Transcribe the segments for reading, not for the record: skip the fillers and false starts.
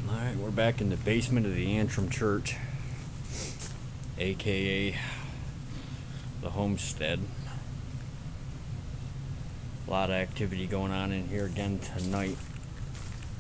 Alright, we're back in the basement of the Antrim church, aka the homestead. A lot of activity going on in here again tonight.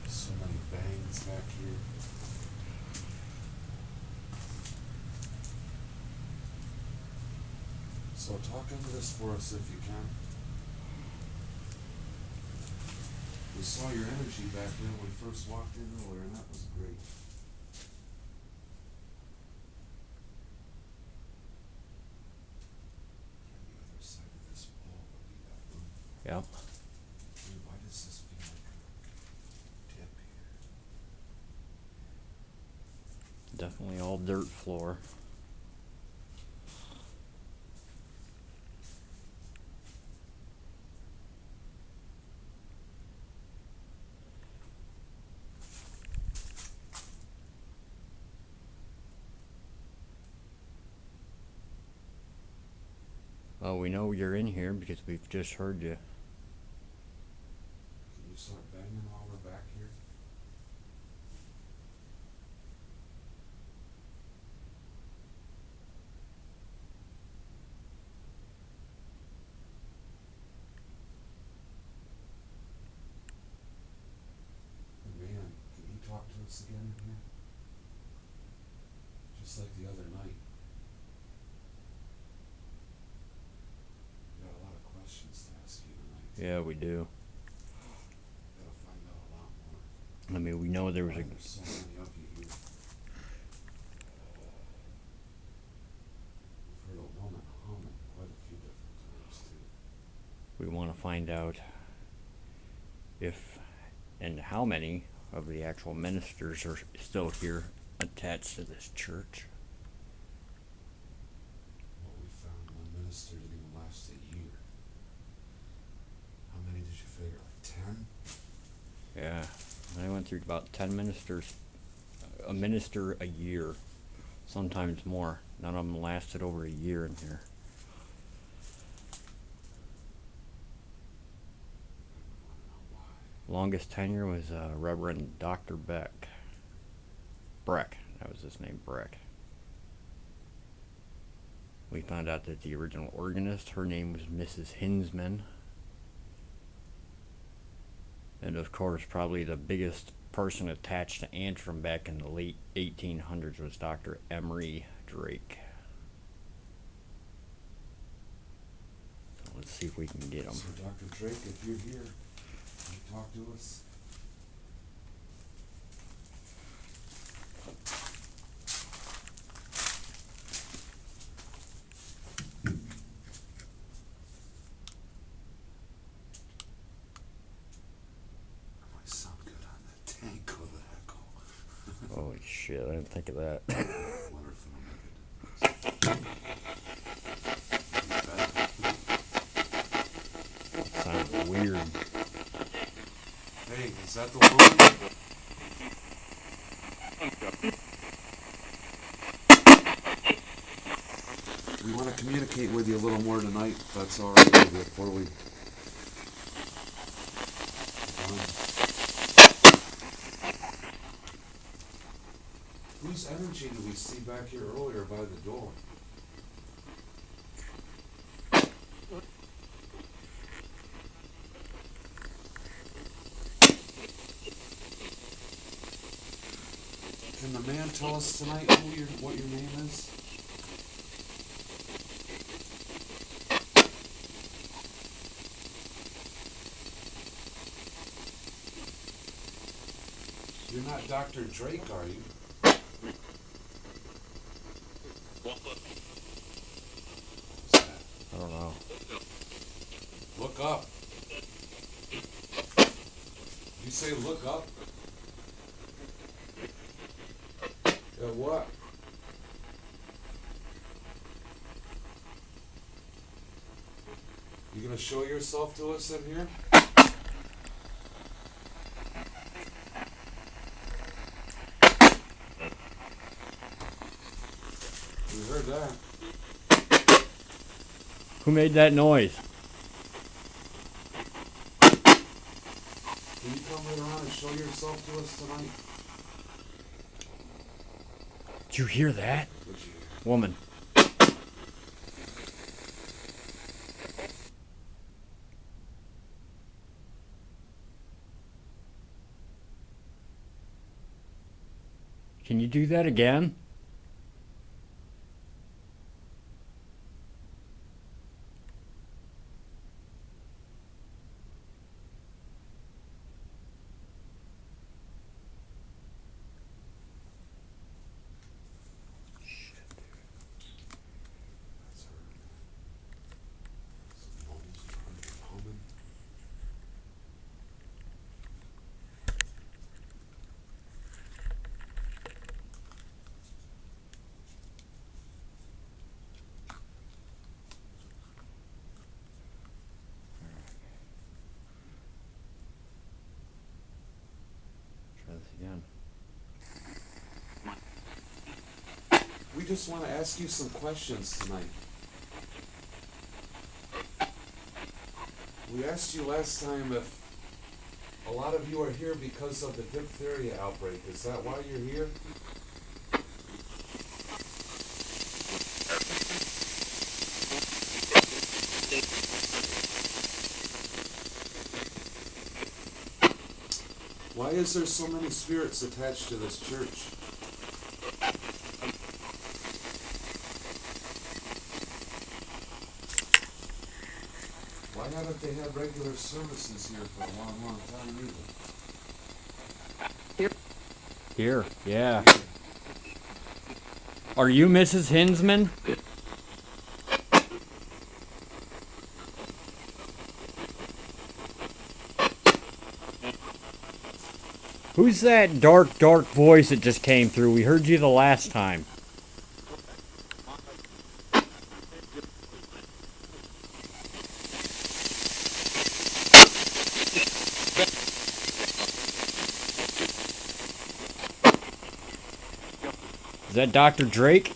So many bangs back here. So talk into this for us if you can. We saw your energy back there when we first walked in earlier, and that was great. And the other side of this wall would be that room. Yeah. Dude, why does this feel like a dip here? Definitely all dirt floor. Well, we know you're in here because we've just heard you. Can you start banging while we're back here? Hey man, can you talk to us again in here? Just like the other night. We got a lot of questions to ask you tonight. Yeah, we do. Gotta find out a lot more. I mean, we know there was There's so many of you here. We've heard a woman humming quite a few different times too. we want to find out if and how many of the actual ministers are still here attached to this church. What we found, one minister didn't even last a year. How many did you figure? Like 10? Yeah, I went through about 10 ministers, a minister a year, sometimes more. None of them lasted over a year in here. I wanna know why. Longest tenure was Reverend Dr. Breck. That was his name, Breck. We found out that the original organist, her name was Mrs. Hinsman. And of course, probably the biggest person attached to Antrim back in the late 1800s was Dr. Emery Drake. So let's see if we can get him. So Dr. Drake, if you're here, can you talk to us? That might sound good on that tank with the echo. Holy shit, I didn't think of that. Wonder if it'll make a difference. Sounds weird. Hey, is that the woman? We want to communicate with you a little more tonight, if that's all right with you, before we... Whose energy did we see back here earlier by the door? Can the man tell us tonight what your name is? You're not Dr. Drake, are you? What's that? I don't know. Look up. You say look up? Yeah, what? You gonna show yourself to us in here? We heard that. Who made that noise? show yourself to us tonight? Did you hear that? Would you? Woman. Can you do that again? That's her. Some bones are humming. Try this again. We just want to ask you some questions tonight. We asked you last time if a lot of you are here because of the diphtheria outbreak. Is that why you're here? Why is there so many spirits attached to this church? Why haven't they had regular services here for a long, long time either? Here, yeah. Are you Mrs. Hinsman? Who's that dark, dark voice that just came through? We heard you the last time. Is that Dr. Drake?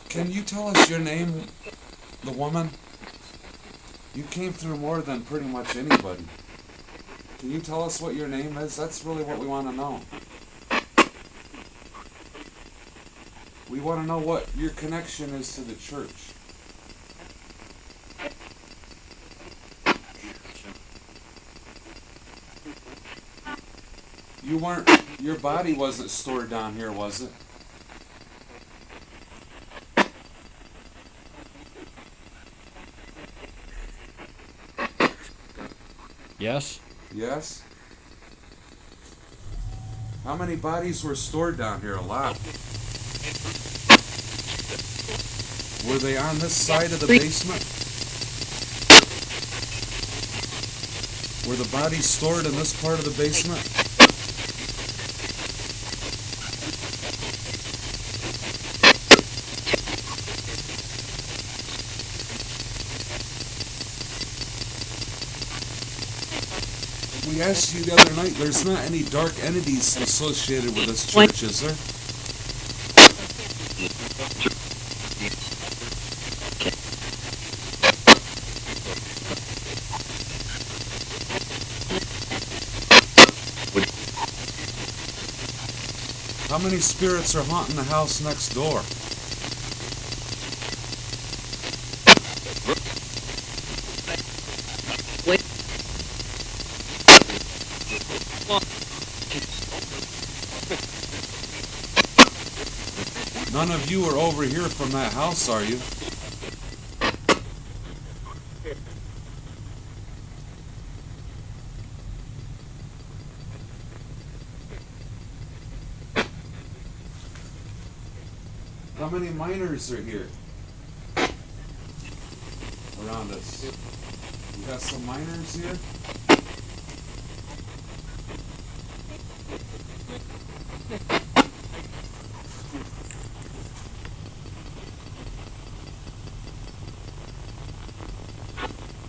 Can you tell us your name, the woman? You came through more than pretty much anybody. Can you tell us what your name is? That's really what we want to know. We want to know what your connection is to the church. You weren't, your body wasn't stored down here, was it? Yes? Yes? How many bodies were stored down here? A lot. Were they on this side of the basement? Were the bodies stored in this part of the basement? We asked you the other night, there's not any dark entities associated with this church, is there? How many spirits are haunting the house next door? None of you are over here from that house, are you? How many miners are here around us? We got some miners here?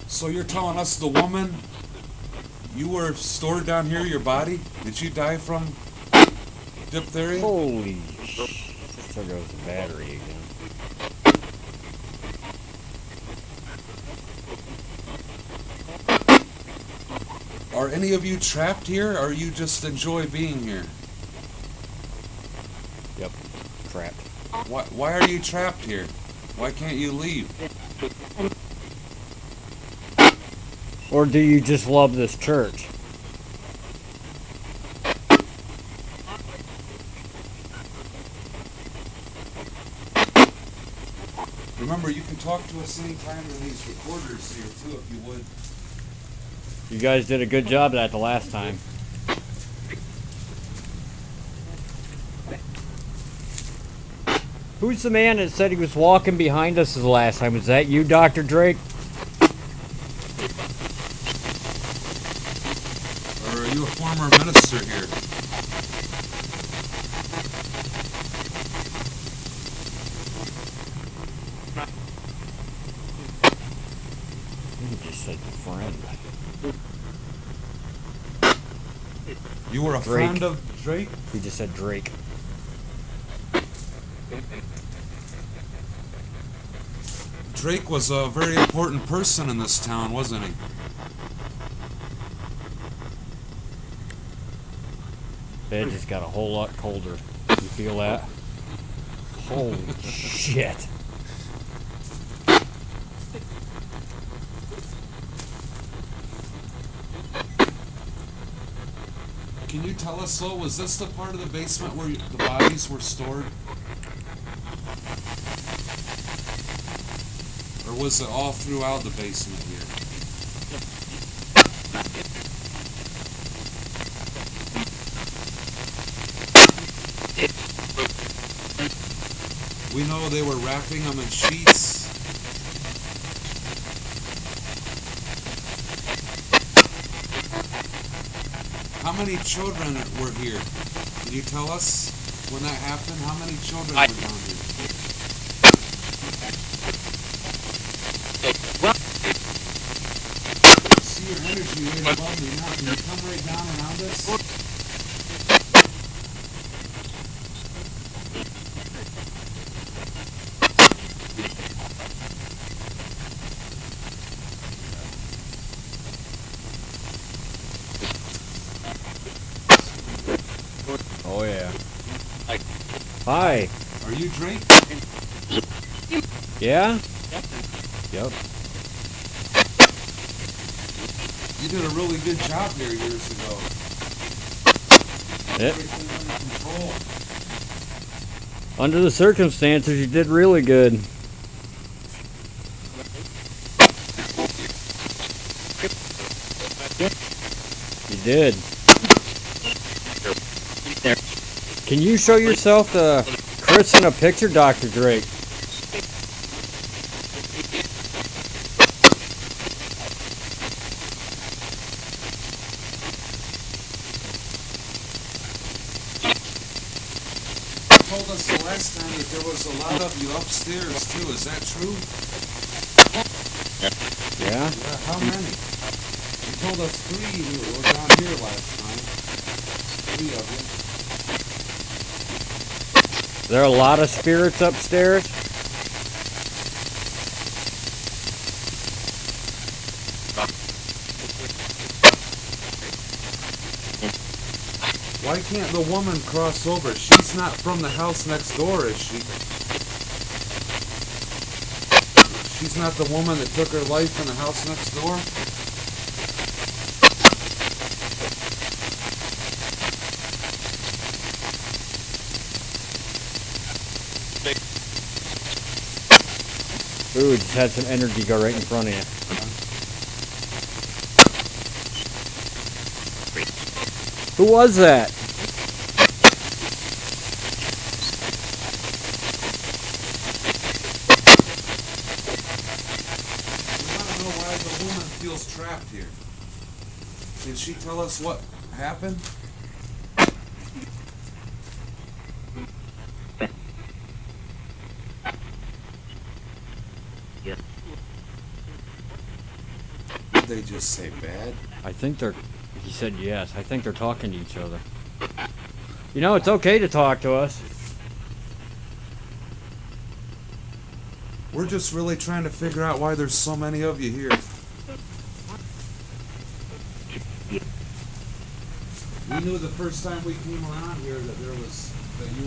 So you're telling us the woman You were stored down here, your body? Did you die from diphtheria? Holy sh! There goes the battery again. Are any of you trapped here, or you just enjoy being here? Yep, trapped. Why are you trapped here? Why can't you leave? Or do you just love this church? Remember, you can talk to us anytime in these recorders here, too, if you would. You guys did a good job of that the last time. Who's the man that said he was walking behind us the last time? Was that you, Dr. Drake? Or are you a former minister here? You just said friend. You were a Drake. friend of Drake? He just said Drake. Drake was a very important person in this town, wasn't he? Bed just got a whole lot colder. You feel that? Holy shit. Can you tell us, so was this the part of the basement where the bodies were stored? Or was it all throughout the basement here? We know they were wrapping them in sheets. How many children were here? Can you tell us when that happened? How many children were down here? See your energy right above me now. Can you come right down around us? Oh yeah. Hi. Are you Drake? Yeah? Yep. You did a really good job here years ago. Yep. Everything under control. Under the circumstances, you did really good. You did. Can you show yourself to Chris in a picture, Dr. Drake? You told us the last time that there was a lot of you upstairs too. Is that true? Yeah? Yeah. How many? You told us 3 who were down here last time. 3 of you. There are a lot of spirits upstairs. Why can't the woman cross over? She's not from the house next door, is she? She's not the woman that took her life in the house next door? Ooh, just had some energy go right in front of you. Who was that? We want to know why the woman feels trapped here. Can she tell us what happened? Did they just say bad? I think they're he said yes. I think they're talking to each other. You know, it's okay to talk to us. We're just really trying to figure out why there's so many of you here. We knew the first time we came around here that you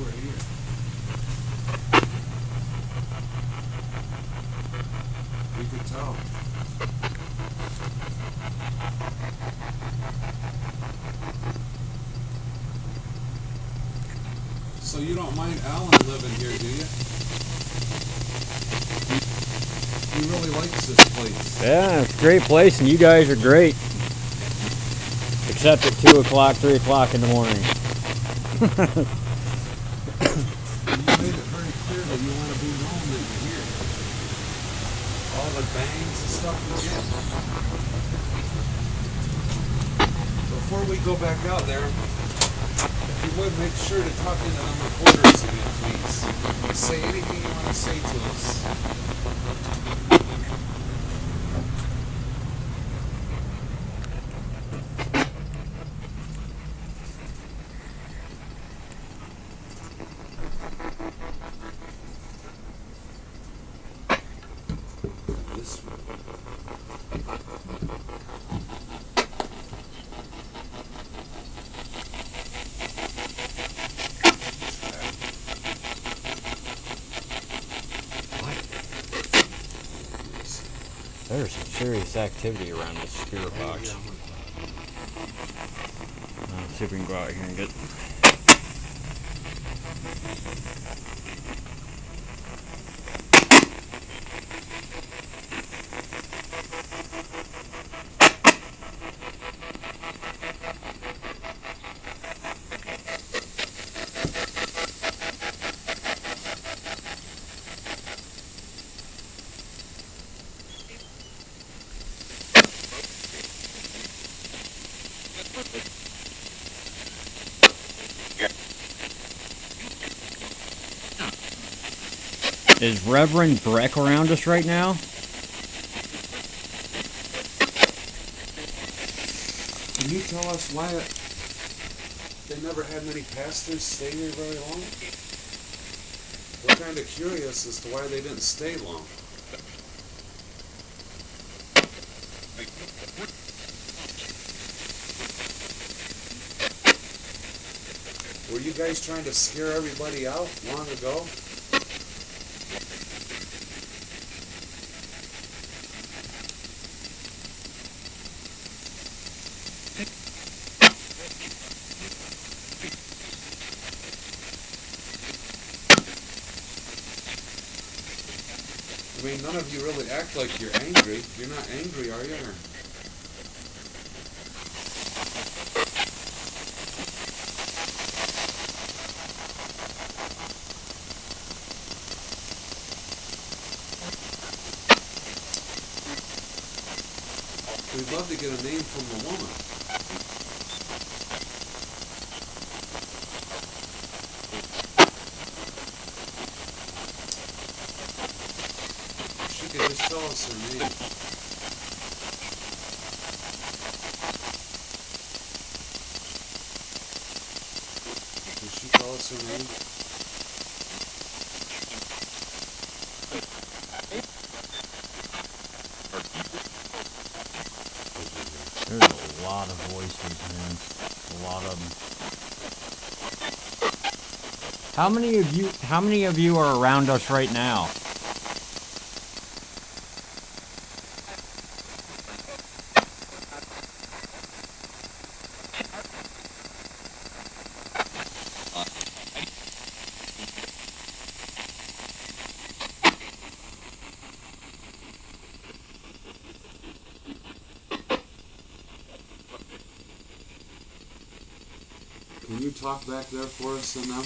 were here. We could tell. So you don't mind Alan living here, do you? He really likes this place. Yeah, it's a great place, and you guys are great. Except at 2 o'clock, 3 o'clock in the morning. You made it very clear that you want to be known that you're here. All the bangs and stuff you get. Before we go back out there, if you would make sure to talk into them reporters again, please. Say anything you want to say to us. This one. There's some serious activity around this spirit box. Let's see if we can go out here and get. Is Reverend Breck around us right now? Can you tell us why they never had many pastors stay here very long? We're kind of curious as to why they didn't stay long. Were you guys trying to scare everybody out long ago? I mean, none of you really act like you're angry. You're not angry, are you? Or... We'd love to get a name from the woman. She could just tell us her name. Can she tell us her name? There's a lot of voices, man. A lot of them. How many of you are around us right now? Can you talk back there for us and them?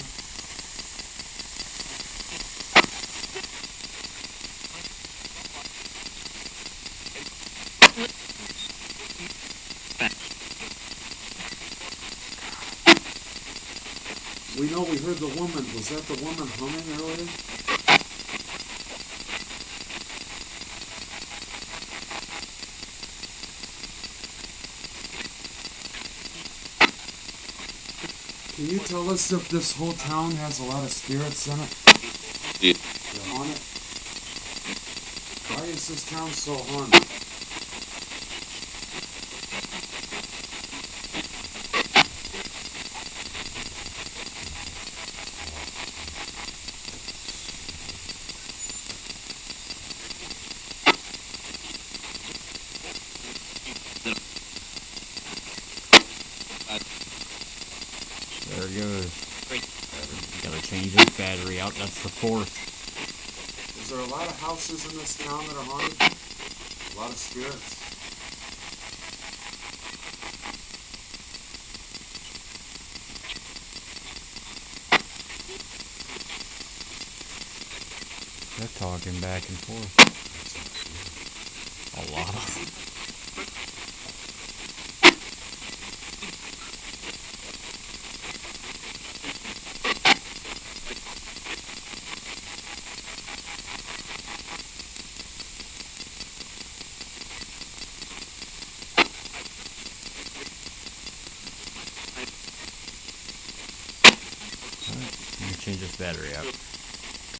We know we heard the woman. Was that the woman humming earlier? Can you tell us if this whole town has a lot of spirits in it? They're haunted? Why is this town so haunted? There it goes. Gotta change this battery out. That's the fourth. Is there a lot of houses in this town that are haunted? A lot of spirits? They're talking back and forth. A lot of them. Alright, let me change this battery out.